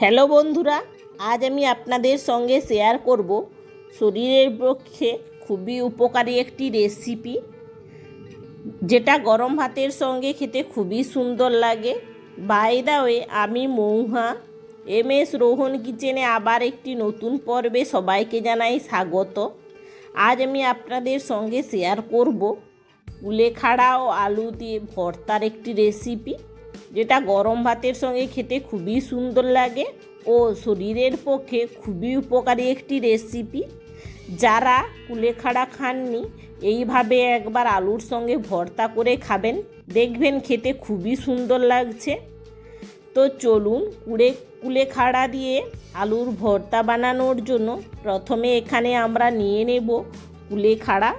Hello বন্ধুরা, আজ আমি আপনাদের সঙ্গে শেয়ার করব শরীরের পক্ষে খুবই উপকারী একটি রেসিপি, যেটা গরম ভাতের সঙ্গে খেতে খুবই সুন্দর লাগে। বাই দ্য ওয়ে, আমি মৌহা MS রোহন কিচেনে আবার একটি নতুন পর্বে সবাইকে জানাই স্বাগত। আজ আমি আপনাদের সঙ্গে শেয়ার করব কুলেখাড়া ও আলু দিয়ে ভর্তার একটি রেসিপি, যেটা গরম ভাতের সঙ্গে খেতে খুবই সুন্দর লাগে ও শরীরের পক্ষে খুবই উপকারী একটি রেসিপি। যারা কুলেখাড়া খাননি, এইভাবে একবার আলুর সঙ্গে ভর্তা করে খাবেন, দেখবেন খেতে খুবই সুন্দর লাগছে। তো চলুন, কুলেখাড়া দিয়ে আলুর ভর্তা বানানোর জন্য প্রথমে এখানে আমরা নিয়ে নেব কুলেখাড়া।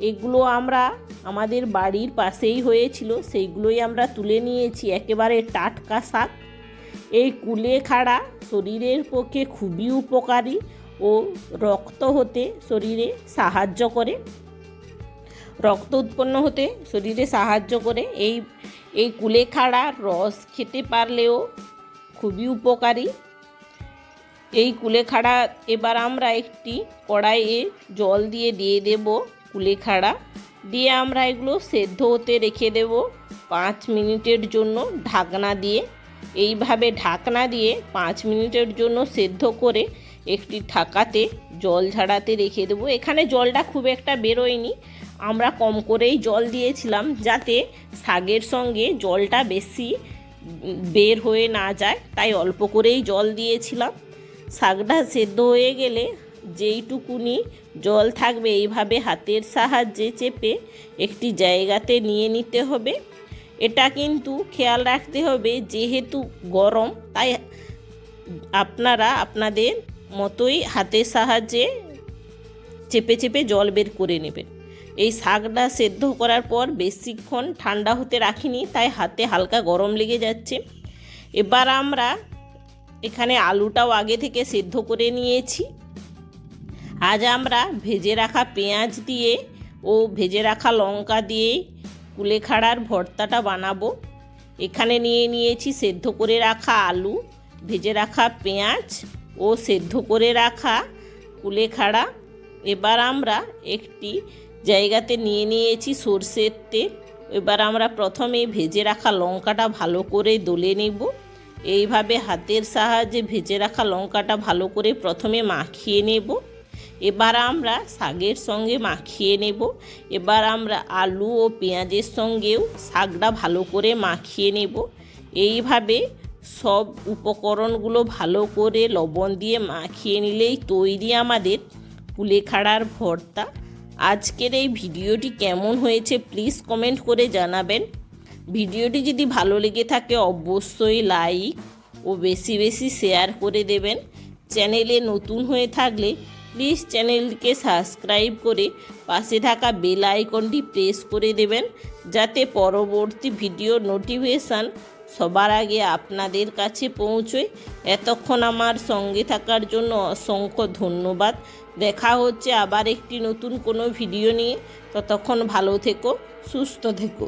এগুলো আমরা আমাদের বাড়ির পাশেই হয়েছিল, সেইগুলোই আমরা তুলে নিয়েছি, একেবারে টাটকা শাক। এই কুলেখাড়া শরীরের পক্ষে খুবই উপকারী ও রক্ত হতে শরীরে সাহায্য করে, রক্ত উৎপন্ন হতে শরীরে সাহায্য করে। এই কুলেখাড়ার রস খেতে পারলেও খুবই উপকারী। এই কুলেখাড়া এবার আমরা একটি কড়াইয়ে জল দিয়ে দেব কুলেখাড়া দিয়ে আমরা এগুলো সেদ্ধ হতে রেখে দেব 5 মিনিটের জন্য ঢাকনা দিয়ে। এইভাবে ঢাকনা দিয়ে 5 মিনিটের জন্য সেদ্ধ করে একটি ঢাকাতে জল ঝাড়াতে রেখে দেব। এখানে জলটা খুব একটা বেরোয়নি, আমরা কম করেই জল দিয়েছিলাম, যাতে শাকের সঙ্গে জলটা বেশি বের হয়ে না যায়, তাই অল্প করেই জল দিয়েছিলাম। শাকটা সেদ্ধ হয়ে গেলে যেইটুকুনি জল থাকবে, এইভাবে হাতের সাহায্যে চেপে একটি জায়গাতে নিয়ে নিতে হবে। এটা কিন্তু খেয়াল রাখতে হবে, যেহেতু গরম, তাই আপনারা আপনাদের মতোই হাতের সাহায্যে চেপে চেপে জল বের করে নেবেন। এই শাকটা সেদ্ধ করার পর বেশিক্ষণ ঠান্ডা হতে রাখিনি, তাই হাতে হালকা গরম লেগে যাচ্ছে। এবার আমরা এখানে আলুটাও আগে থেকে সেদ্ধ করে নিয়েছি। আজ আমরা ভেজে রাখা পেঁয়াজ দিয়ে ও ভেজে রাখা লঙ্কা দিয়ে কুলেখাড়ার ভর্তাটা বানাবো। এখানে নিয়ে নিয়েছি সেদ্ধ করে রাখা আলু, ভেজে রাখা পেঁয়াজ ও সেদ্ধ করে রাখা কুলেখাড়া। এবার আমরা একটি জায়গাতে নিয়ে নিয়েছি সরষের তেল। এবার আমরা প্রথমে ভেজে রাখা লঙ্কাটা ভালো করে দলে নেব। এইভাবে হাতের সাহায্যে ভেজে রাখা লঙ্কাটা ভালো করে প্রথমে মাখিয়ে নেব। এবার আমরা শাকের সঙ্গে মাখিয়ে নেব। এবার আমরা আলু ও পেঁয়াজের সঙ্গেও শাকটা ভালো করে মাখিয়ে নেব। এইভাবে সব উপকরণগুলো ভালো করে লবণ দিয়ে মাখিয়ে নিলেই তৈরি আমাদের কুলেখাড়ার ভর্তা। আজকের এই ভিডিওটি কেমন হয়েছে প্লিজ কমেন্ট করে জানাবেন। ভিডিওটি যদি ভালো লেগে থাকে অবশ্যই লাইক ও বেশি বেশি শেয়ার করে দেবেন। চ্যানেলে নতুন হয়ে থাকলে প্লিজ চ্যানেলকে সাবস্ক্রাইব করে পাশে থাকা বেল আইকনটি প্রেস করে দেবেন, যাতে পরবর্তী ভিডিওর নোটিফিকেশান সবার আগে আপনাদের কাছে পৌঁছয়। এতক্ষণ আমার সঙ্গে থাকার জন্য অসংখ্য ধন্যবাদ। দেখা হচ্ছে আবার একটি নতুন কোনো ভিডিও নিয়ে। ততক্ষণ ভালো থেকো, সুস্থ থেকো।